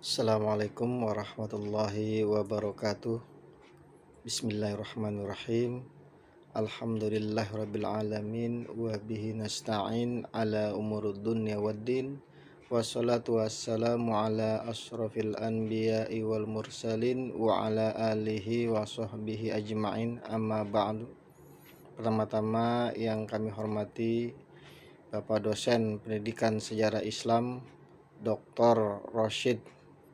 Assalamualaikum warahmatullahi wabarakatuh. Bismillahirrahmanirrahim. Alhamdulillahirabbil alamin wa bihi nasta'in ala umurud dunya waddin. Wassalatu wassalamu ala asyrafil anbiya'i wal mursalin wa ala alihi wa sahbihi ajma'in, amma ba'du. Pertama-tama yang kami hormati Bapak dosen Pendidikan Sejarah Islam Dr. Rosyid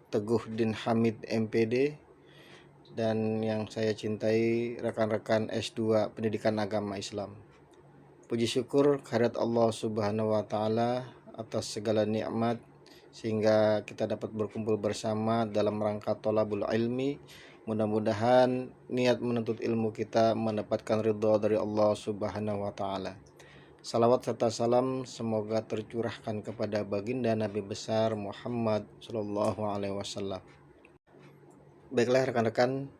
Teguhdin Hamid MPD, dan yang saya cintai rekan-rekan S2 Pendidikan Agama Islam. Puji syukur kehadirat Allah Subhanahu wa taala atas segala nikmat sehingga kita dapat berkumpul bersama dalam rangka thalabul ilmi. Mudah-mudahan niat menuntut ilmu kita mendapatkan ridha dari Allah Subhanahu wa taala. Salawat serta salam semoga tercurahkan kepada baginda Nabi besar Muhammad Sallallahu Alaihi Wasallam. Baiklah rekan-rekan,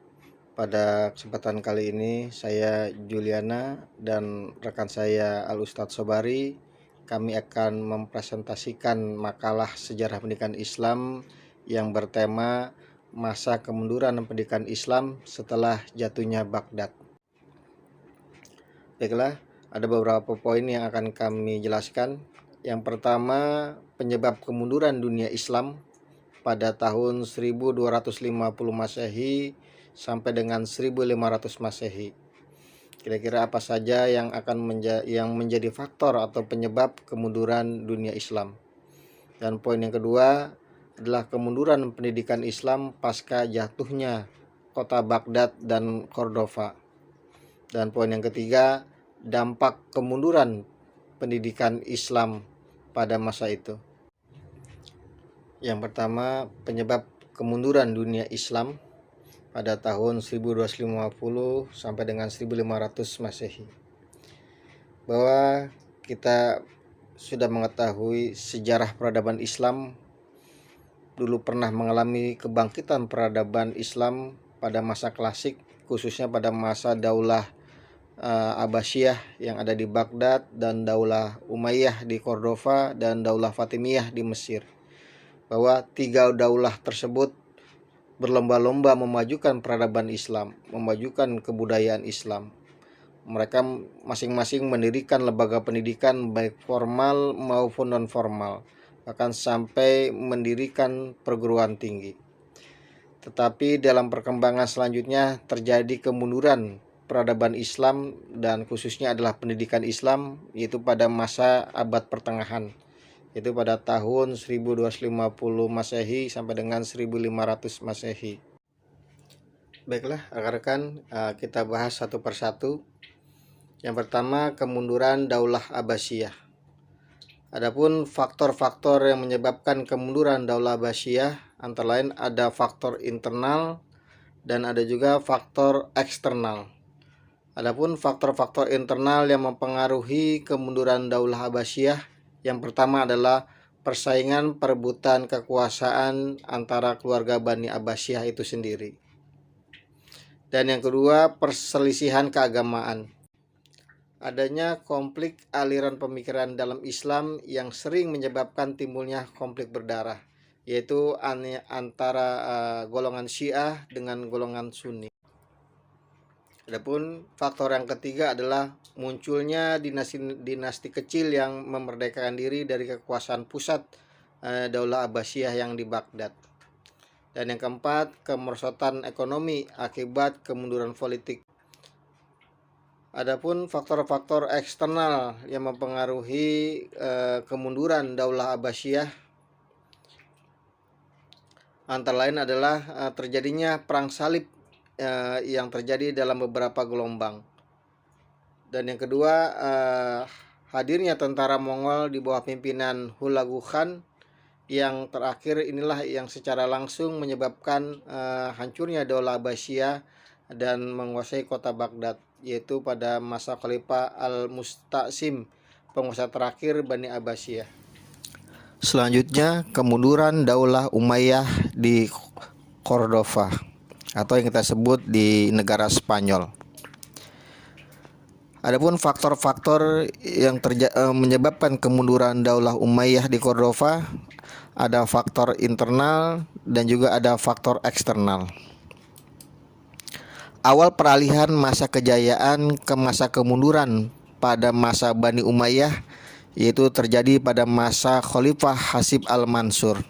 pada kesempatan kali ini saya Juliana dan rekan saya Al Ustadz Sobari, kami akan mempresentasikan makalah sejarah pendidikan Islam yang bertema masa kemunduran pendidikan Islam setelah jatuhnya Baghdad. Baiklah, ada beberapa poin yang akan kami jelaskan. Yang pertama, penyebab kemunduran dunia Islam pada tahun 1250 Masehi sampai dengan 1500 Masehi. Kira-kira apa saja yang akan menjadi faktor atau penyebab kemunduran dunia Islam. Dan poin yang kedua adalah kemunduran pendidikan Islam pasca jatuhnya kota Baghdad dan Cordova. Dan poin yang ketiga, dampak kemunduran pendidikan Islam pada masa itu. Yang pertama, penyebab kemunduran dunia Islam pada tahun 1250 sampai dengan 1500 Masehi. Bahwa kita sudah mengetahui sejarah peradaban Islam dulu pernah mengalami kebangkitan peradaban Islam pada masa klasik, khususnya pada masa Daulah Abbasiyah yang ada di Baghdad, dan Daulah Umayyah di Cordova, dan Daulah Fatimiyah di Mesir. Bahwa tiga daulah tersebut berlomba-lomba memajukan peradaban Islam, memajukan kebudayaan Islam. Mereka masing-masing mendirikan lembaga pendidikan baik formal maupun non-formal, bahkan sampai mendirikan perguruan tinggi. Tetapi dalam perkembangan selanjutnya terjadi kemunduran peradaban Islam, dan khususnya adalah pendidikan Islam, yaitu pada masa abad pertengahan, yaitu pada tahun 1250 Masehi sampai dengan 1500 Masehi. Baiklah rekan-rekan, kita bahas satu persatu. Yang pertama, kemunduran Daulah Abbasiyah. Adapun faktor-faktor yang menyebabkan kemunduran Daulah Abbasiyah antara lain ada faktor internal dan ada juga faktor eksternal. Adapun faktor-faktor internal yang mempengaruhi kemunduran Daulah Abbasiyah, yang pertama adalah persaingan perebutan kekuasaan antara keluarga Bani Abbasiyah itu sendiri. Dan yang kedua, perselisihan keagamaan. Adanya konflik aliran pemikiran dalam Islam yang sering menyebabkan timbulnya konflik berdarah, yaitu antara golongan Syiah dengan golongan Sunni. Adapun faktor yang ketiga adalah munculnya dinasti kecil yang memerdekakan diri dari kekuasaan pusat Daulah Abbasiyah yang di Baghdad. Dan yang keempat, kemerosotan ekonomi akibat kemunduran politik. Adapun faktor-faktor eksternal yang mempengaruhi kemunduran Daulah Abbasiyah antara lain adalah terjadinya perang salib yang terjadi dalam beberapa gelombang. Dan yang kedua, hadirnya tentara Mongol di bawah pimpinan Hulagu Khan. Yang terakhir inilah yang secara langsung menyebabkan hancurnya Daulah Abbasiyah dan menguasai kota Baghdad, yaitu pada masa Khalifah Al-Musta'sim, penguasa terakhir Bani Abbasiyah. Selanjutnya, kemunduran Daulah Umayyah di Cordova, atau yang kita sebut di negara Spanyol. Adapun faktor-faktor yang menyebabkan kemunduran Daulah Umayyah di Cordova, ada faktor internal dan juga ada faktor eksternal. Awal peralihan masa kejayaan ke masa kemunduran pada masa Bani Umayyah yaitu terjadi pada masa Khalifah Hasib al-Mansur.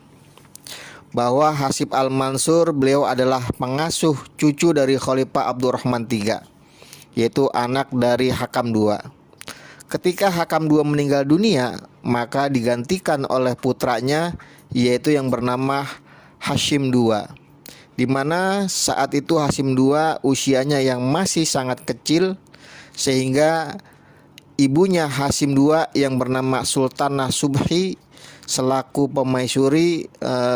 Bahwa Hasib al-Mansur beliau adalah pengasuh cucu dari Khalifah Abdurrahman III, yaitu anak dari Hakam II. Ketika Hakam II meninggal dunia, maka digantikan oleh putranya yaitu yang bernama Hashim II, di mana saat itu Hashim II usianya yang masih sangat kecil, sehingga ibunya Hashim II yang bernama Sultanah Subhi selaku pemaisuri,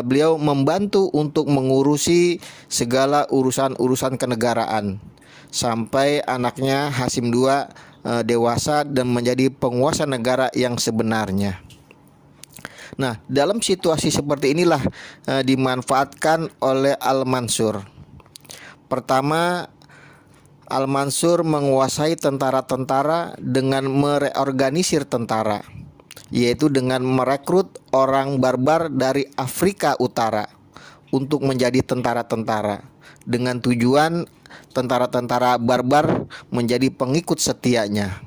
beliau membantu untuk mengurusi segala urusan-urusan kenegaraan sampai anaknya Hashim II dewasa dan menjadi penguasa negara yang sebenarnya. Nah, dalam situasi seperti inilah dimanfaatkan oleh Al-Mansur. Pertama, Al-Mansur menguasai tentara-tentara dengan mereorganisir tentara, yaitu dengan merekrut orang barbar dari Afrika Utara untuk menjadi tentara-tentara, dengan tujuan tentara-tentara barbar menjadi pengikut setianya.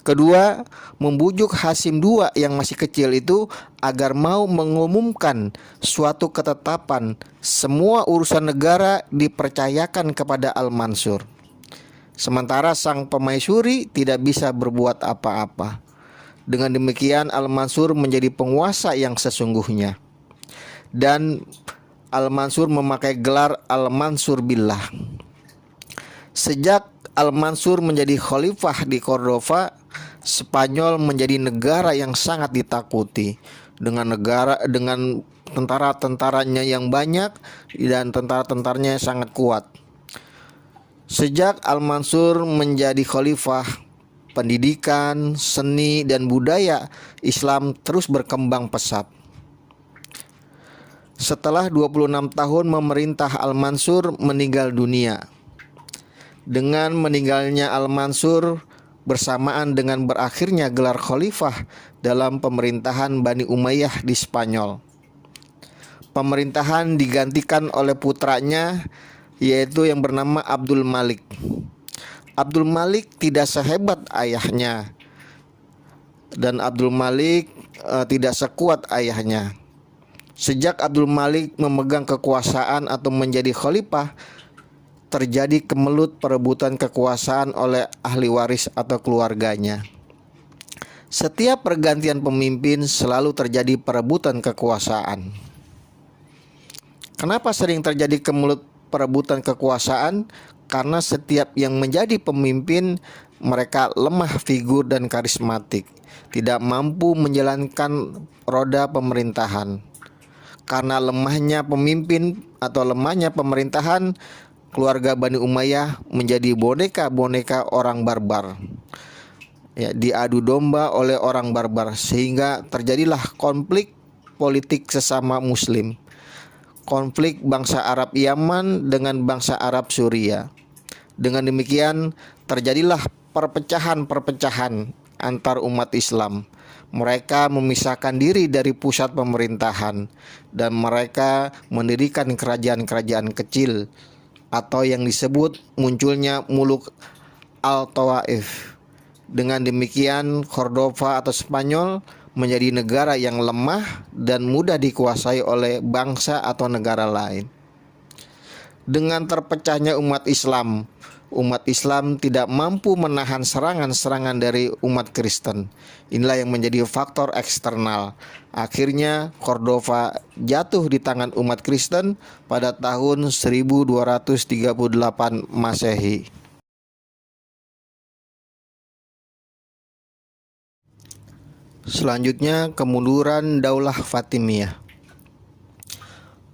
Kedua, membujuk Hashim II yang masih kecil itu agar mau mengumumkan suatu ketetapan semua urusan negara dipercayakan kepada Al-Mansur. Sementara sang pemaisuri tidak bisa berbuat apa-apa. Dengan demikian Al-Mansur menjadi penguasa yang sesungguhnya. Dan Al-Mansur memakai gelar Al-Mansur Billah. Sejak Al-Mansur menjadi khalifah di Cordova, Spanyol menjadi negara yang sangat ditakuti, dengan tentara-tentaranya yang banyak dan tentara-tentaranya yang sangat kuat. Sejak Al-Mansur menjadi khalifah, pendidikan, seni, dan budaya Islam terus berkembang pesat. Setelah 26 tahun memerintah, Al-Mansur meninggal dunia. Dengan meninggalnya Al-Mansur bersamaan dengan berakhirnya gelar khalifah dalam pemerintahan Bani Umayyah di Spanyol. Pemerintahan digantikan oleh putranya yaitu yang bernama Abdul Malik. Abdul Malik tidak sehebat ayahnya dan Abdul Malik tidak sekuat ayahnya. Sejak Abdul Malik memegang kekuasaan atau menjadi khalifah, terjadi kemelut perebutan kekuasaan oleh ahli waris atau keluarganya. Setiap pergantian pemimpin selalu terjadi perebutan kekuasaan. Kenapa sering terjadi kemelut perebutan kekuasaan? Karena setiap yang menjadi pemimpin mereka lemah figur dan karismatik, tidak mampu menjalankan roda pemerintahan. Karena lemahnya pemimpin atau lemahnya pemerintahan, keluarga Bani Umayyah menjadi boneka-boneka orang barbar, ya, diadu domba oleh orang barbar, sehingga terjadilah konflik politik sesama muslim, konflik bangsa Arab Yaman dengan bangsa Arab Suria. Dengan demikian terjadilah perpecahan-perpecahan antar umat Islam. Mereka memisahkan diri dari pusat pemerintahan dan mereka mendirikan kerajaan-kerajaan kecil atau yang disebut munculnya muluk al-Tawaif. Dengan demikian Cordova atau Spanyol menjadi negara yang lemah dan mudah dikuasai oleh bangsa atau negara lain. Dengan terpecahnya umat Islam tidak mampu menahan serangan-serangan dari umat Kristen. Inilah yang menjadi faktor eksternal. Akhirnya Cordova jatuh di tangan umat Kristen pada tahun 1238 Masehi. Selanjutnya, kemunduran Daulah Fatimiyah.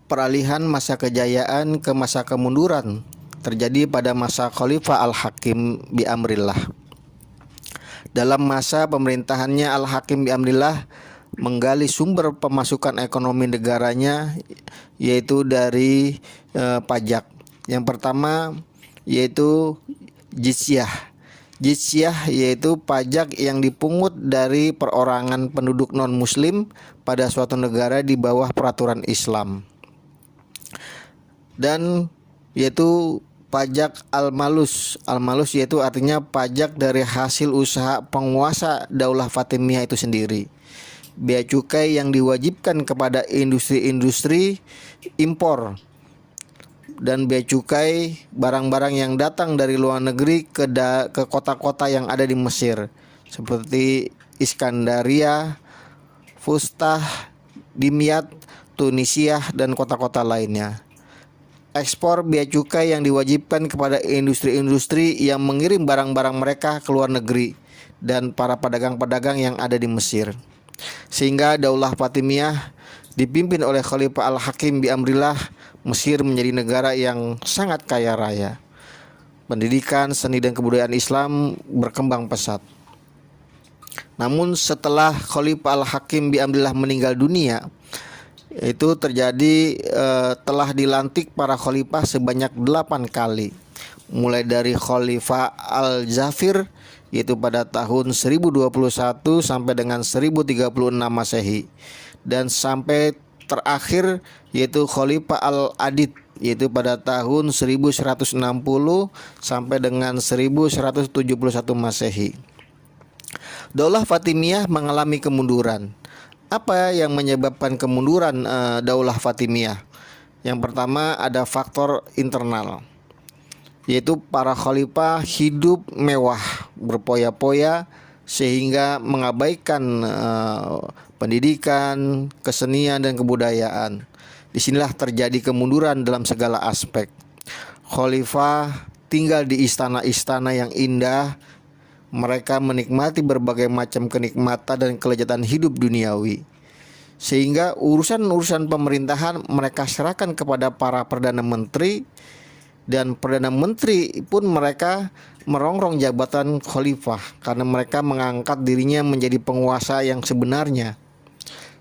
Peralihan masa kejayaan ke masa kemunduran terjadi pada masa Khalifah Al-Hakim bi Amrillah. Dalam masa pemerintahannya, Al-Hakim bi Amrillah menggali sumber pemasukan ekonomi negaranya, yaitu dari pajak. Yang pertama yaitu jizyah. Jizyah yaitu pajak yang dipungut dari perorangan penduduk non-muslim pada suatu negara di bawah peraturan Islam. dan yaitu pajak al-malus. Al-malus yaitu artinya pajak dari hasil usaha penguasa Daulah Fatimiyah itu sendiri. Bea cukai yang diwajibkan kepada industri-industri impor dan bea cukai barang-barang yang datang dari luar negeri ke kota-kota yang ada di Mesir seperti Iskandaria, Fustah, Dimyat, Tunisia dan kota-kota lainnya. Ekspor bea cukai yang diwajibkan kepada industri-industri yang mengirim barang-barang mereka ke luar negeri dan para pedagang-pedagang yang ada di Mesir. Sehingga Daulah Fatimiyah dipimpin oleh Khalifah Al-Hakim bi Amrillah, Mesir menjadi negara yang sangat kaya raya. Pendidikan, seni dan kebudayaan Islam berkembang pesat. Namun setelah Khalifah Al-Hakim bi Amrillah meninggal dunia, itu terjadi telah dilantik para khalifah sebanyak 8 kali, mulai dari Khalifah Al-Zafir yaitu pada tahun 1021 sampai dengan 1036 Masehi, dan sampai terakhir yaitu Khalifah Al-Adid yaitu pada tahun 1160 sampai dengan 1171 Masehi. Daulah Fatimiyah mengalami kemunduran. Apa yang menyebabkan kemunduran Daulah Fatimiyah? Yang pertama ada faktor internal, yaitu para khalifah hidup mewah, berpoya-poya sehingga mengabaikan pendidikan, kesenian dan kebudayaan. Disinilah terjadi kemunduran dalam segala aspek. Khalifah tinggal di istana-istana yang indah. Mereka menikmati berbagai macam kenikmatan dan kelezatan hidup duniawi, sehingga urusan-urusan pemerintahan mereka serahkan kepada para perdana menteri, dan perdana menteri pun mereka merongrong jabatan khalifah karena mereka mengangkat dirinya menjadi penguasa yang sebenarnya.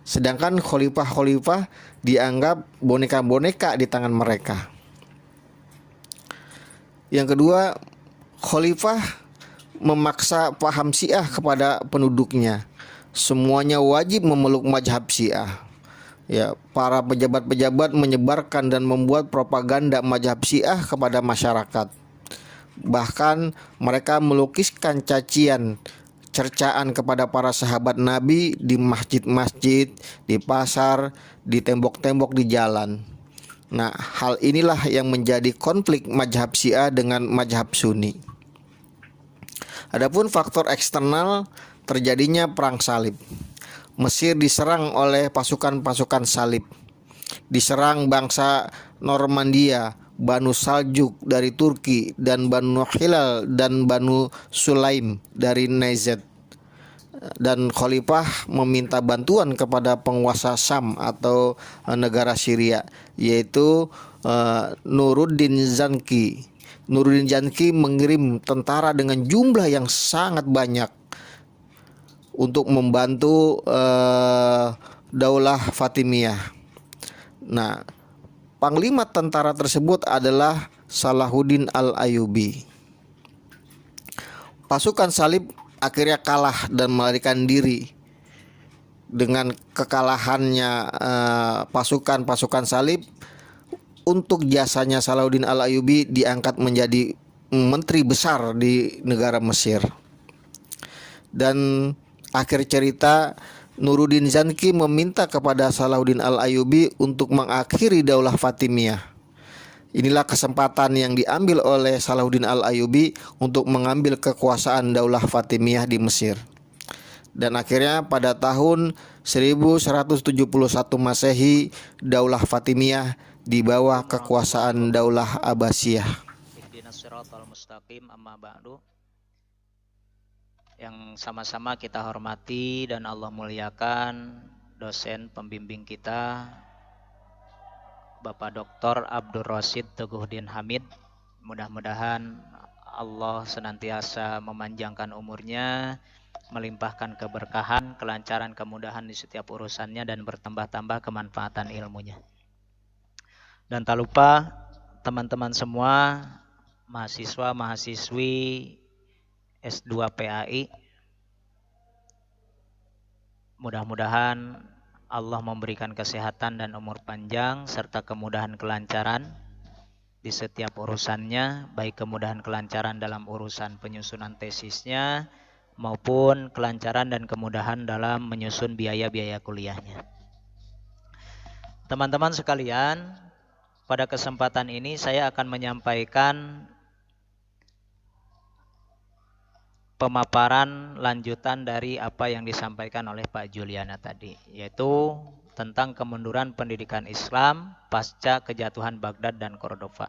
Sedangkan khalifah-khalifah dianggap boneka-boneka di tangan mereka. Yang kedua, khalifah memaksa paham Syiah kepada penduduknya. Semuanya wajib memeluk mazhab Syiah. Ya, para pejabat-pejabat menyebarkan dan membuat propaganda mazhab Syiah kepada masyarakat. Bahkan mereka melukiskan cacian, cercaan kepada para sahabat Nabi di masjid-masjid, di pasar, di tembok-tembok di jalan. Nah, hal inilah yang menjadi konflik mazhab Syiah dengan mazhab Sunni. Adapun faktor eksternal, terjadinya perang salib. Mesir diserang oleh pasukan-pasukan salib. Diserang bangsa Normandia, Banu Saljuk dari Turki, dan Banu Hilal dan Banu Sulaim dari Najd. Dan khalifah meminta bantuan kepada penguasa Syam atau negara Syria, yaitu Nuruddin Zanki. Nuruddin Zanki mengirim tentara dengan jumlah yang sangat banyak untuk membantu Daulah Fatimiyah. Nah, panglima tentara tersebut adalah Salahuddin Al-Ayyubi. Pasukan salib akhirnya kalah dan melarikan diri. Dengan kekalahannya pasukan salib, untuk jasanya Salahuddin Al-Ayyubi diangkat menjadi menteri besar di negara Mesir. Dan akhir cerita, Nuruddin Zanki meminta kepada Salahuddin Al-Ayyubi untuk mengakhiri Daulah Fatimiyah. Inilah kesempatan yang diambil oleh Salahuddin Al-Ayyubi untuk mengambil kekuasaan Daulah Fatimiyah di Mesir. Dan akhirnya pada tahun 1171 Masehi, Daulah Fatimiyah di bawah kekuasaan Daulah Abbasiyah. Yang sama-sama kita hormati dan Allah muliakan dosen pembimbing kita, Bapak Dr. Abdul Rasyid Teguhdin Hamid. Mudah-mudahan Allah senantiasa memanjangkan umurnya, melimpahkan keberkahan, kelancaran, kemudahan di setiap urusannya, dan bertambah-tambah kemanfaatan ilmunya. Dan tak lupa teman-teman semua, mahasiswa, mahasiswi S2 PAI, mudah-mudahan Allah memberikan kesehatan dan umur panjang serta kemudahan kelancaran di setiap urusannya, baik kemudahan kelancaran dalam urusan penyusunan tesisnya maupun kelancaran dan kemudahan dalam menyusun biaya-biaya kuliahnya. Teman-teman sekalian, pada kesempatan ini saya akan menyampaikan pemaparan lanjutan dari apa yang disampaikan oleh Pak Juliana tadi, yaitu tentang kemunduran pendidikan Islam pasca kejatuhan Baghdad dan Cordova.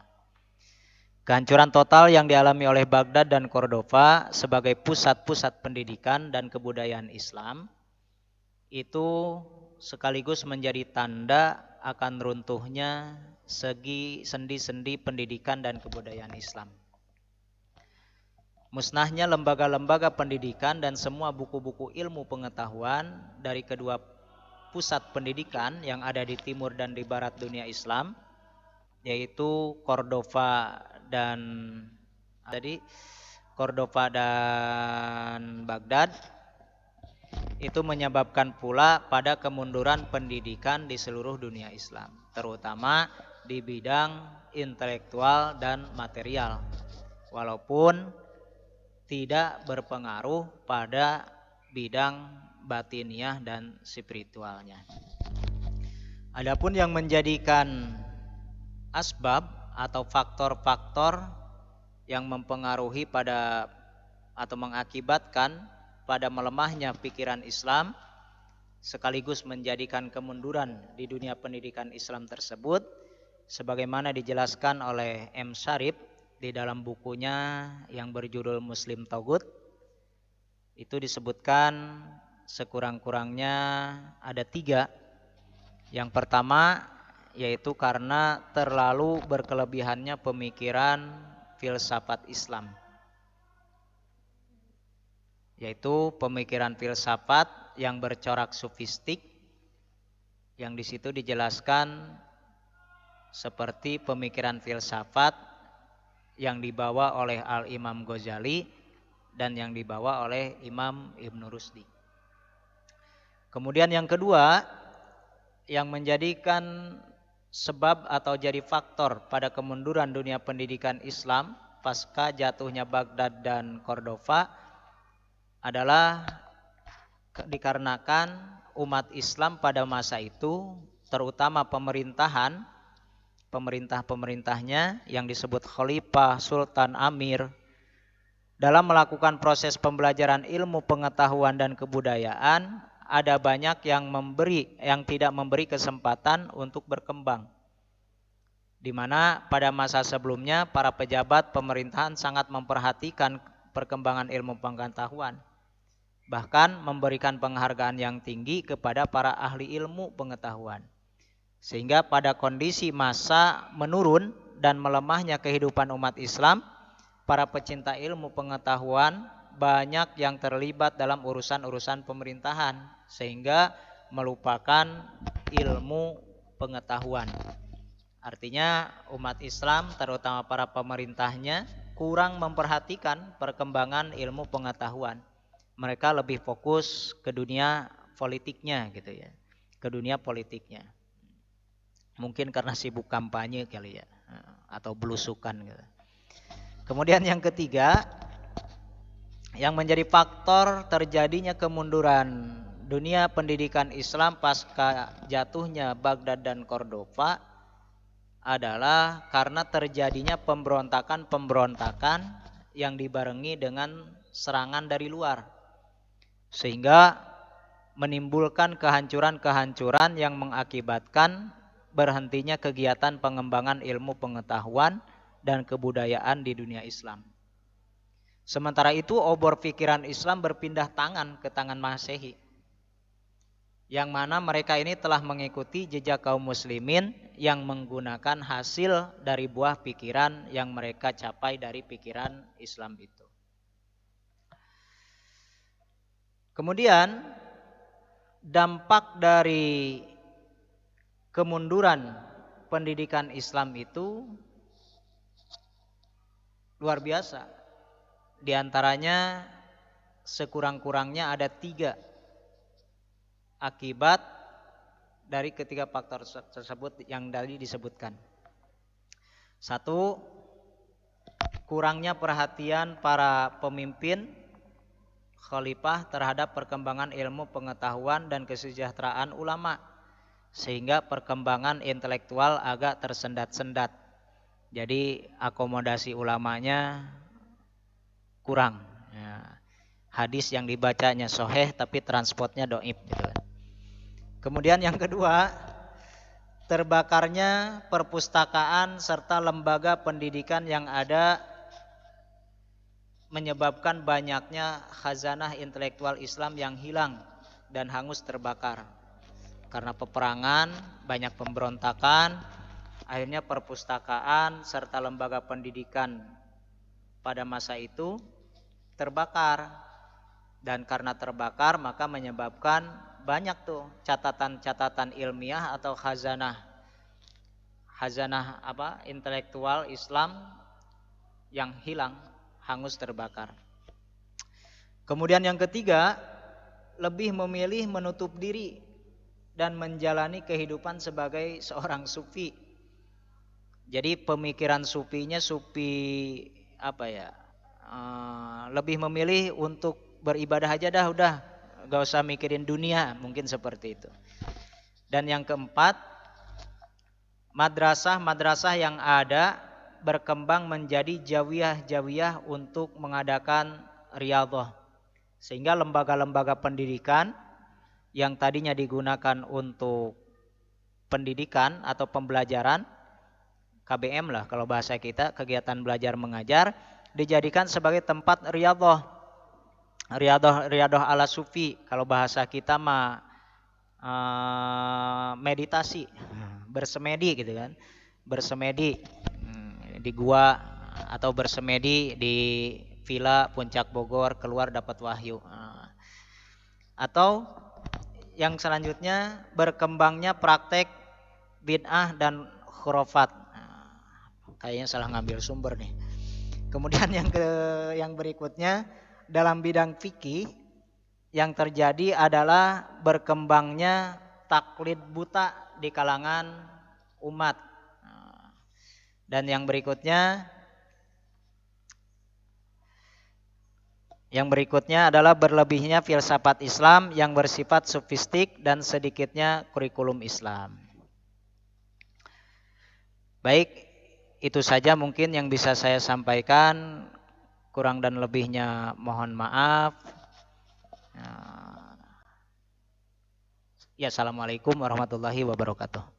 Kehancuran total yang dialami oleh Baghdad dan Cordova sebagai pusat-pusat pendidikan dan kebudayaan Islam itu sekaligus menjadi tanda akan runtuhnya segi sendi-sendi pendidikan dan kebudayaan Islam. Musnahnya lembaga-lembaga pendidikan dan semua buku-buku ilmu pengetahuan dari kedua pusat pendidikan yang ada di timur dan di barat dunia Islam, yaitu Cordova dan Baghdad, itu menyebabkan pula pada kemunduran pendidikan di seluruh dunia Islam, terutama di bidang intelektual dan material, walaupun tidak berpengaruh pada bidang batiniah dan spiritualnya. Adapun yang menjadikan asbab atau faktor-faktor yang mempengaruhi pada atau mengakibatkan pada melemahnya pikiran Islam sekaligus menjadikan kemunduran di dunia pendidikan Islam tersebut, sebagaimana dijelaskan oleh M. Syarif di dalam bukunya yang berjudul Muslim Togut, itu disebutkan sekurang-kurangnya ada 3. Yang pertama yaitu karena terlalu berkelebihannya pemikiran filsafat Islam, yaitu pemikiran filsafat yang bercorak sufistik, yang di situ dijelaskan seperti pemikiran filsafat yang dibawa oleh Al-Imam Ghazali dan yang dibawa oleh Imam Ibn Rusdi. Kemudian yang kedua, yang menjadikan sebab atau jadi faktor pada kemunduran dunia pendidikan Islam pasca jatuhnya Baghdad dan Cordova adalah dikarenakan umat Islam pada masa itu, terutama pemerintah-pemerintahnya yang disebut khalifah, sultan, amir, dalam melakukan proses pembelajaran ilmu pengetahuan dan kebudayaan ada banyak yang tidak memberi kesempatan untuk berkembang, di mana pada masa sebelumnya para pejabat pemerintahan sangat memperhatikan perkembangan ilmu pengetahuan, bahkan memberikan penghargaan yang tinggi kepada para ahli ilmu pengetahuan. Sehingga pada kondisi masa menurun dan melemahnya kehidupan umat Islam, para pecinta ilmu pengetahuan banyak yang terlibat dalam urusan-urusan pemerintahan, sehingga melupakan ilmu pengetahuan. Artinya umat Islam, terutama para pemerintahnya, kurang memperhatikan perkembangan ilmu pengetahuan. Mereka lebih fokus ke dunia politiknya gitu ya, ke dunia politiknya. Mungkin karena sibuk kampanye kali ya, atau belusukan gitu. Kemudian yang ketiga, yang menjadi faktor terjadinya kemunduran dunia pendidikan Islam pasca jatuhnya Baghdad dan Cordova adalah karena terjadinya pemberontakan yang dibarengi dengan serangan dari luar, sehingga menimbulkan kehancuran-kehancuran yang mengakibatkan berhentinya kegiatan pengembangan ilmu pengetahuan dan kebudayaan di dunia Islam. Sementara itu obor pikiran Islam berpindah tangan ke tangan Masehi, yang mana mereka ini telah mengikuti jejak kaum muslimin yang menggunakan hasil dari buah pikiran yang mereka capai dari pikiran Islam itu. Kemudian dampak dari kemunduran pendidikan Islam itu luar biasa. Di antaranya sekurang-kurangnya ada 3 akibat dari ketiga faktor tersebut yang tadi disebutkan. Satu, kurangnya perhatian para pemimpin khalifah terhadap perkembangan ilmu pengetahuan dan kesejahteraan ulama, sehingga perkembangan intelektual agak tersendat-sendat. Jadi akomodasi ulamanya kurang. Ya. Hadis yang dibacanya sahih tapi transportnya dhaif gitu. Kemudian yang kedua, terbakarnya perpustakaan serta lembaga pendidikan yang ada menyebabkan banyaknya khazanah intelektual Islam yang hilang dan hangus terbakar. Karena peperangan, banyak pemberontakan, akhirnya perpustakaan serta lembaga pendidikan pada masa itu terbakar. Dan karena terbakar maka menyebabkan banyak tuh catatan-catatan ilmiah atau khazanah intelektual Islam yang hilang, hangus terbakar. Kemudian yang ketiga, lebih memilih menutup diri dan menjalani kehidupan sebagai seorang sufi. Jadi pemikiran sufinya lebih memilih untuk beribadah aja dah, udah gak usah mikirin dunia, mungkin seperti itu. Dan yang keempat, madrasah-madrasah yang ada berkembang menjadi jawiyah-jawiyah untuk mengadakan riyadhah, sehingga lembaga-lembaga pendidikan yang tadinya digunakan untuk pendidikan atau pembelajaran, KBM lah kalau bahasa kita, kegiatan belajar mengajar, dijadikan sebagai tempat riyadhah ala sufi, kalau bahasa kita mah meditasi, bersemedi gitu kan, bersemedi di gua atau bersemedi di villa Puncak Bogor, keluar dapat wahyu. Atau yang selanjutnya, berkembangnya praktek bid'ah dan khurafat. Kayaknya salah ngambil sumber nih. Kemudian yang berikutnya, dalam bidang fikih yang terjadi adalah berkembangnya taklid buta di kalangan umat. Dan yang berikutnya adalah berlebihnya filsafat Islam yang bersifat sofistik dan sedikitnya kurikulum Islam. Baik, itu saja mungkin yang bisa saya sampaikan. Kurang dan lebihnya mohon maaf. Ya, assalamualaikum warahmatullahi wabarakatuh.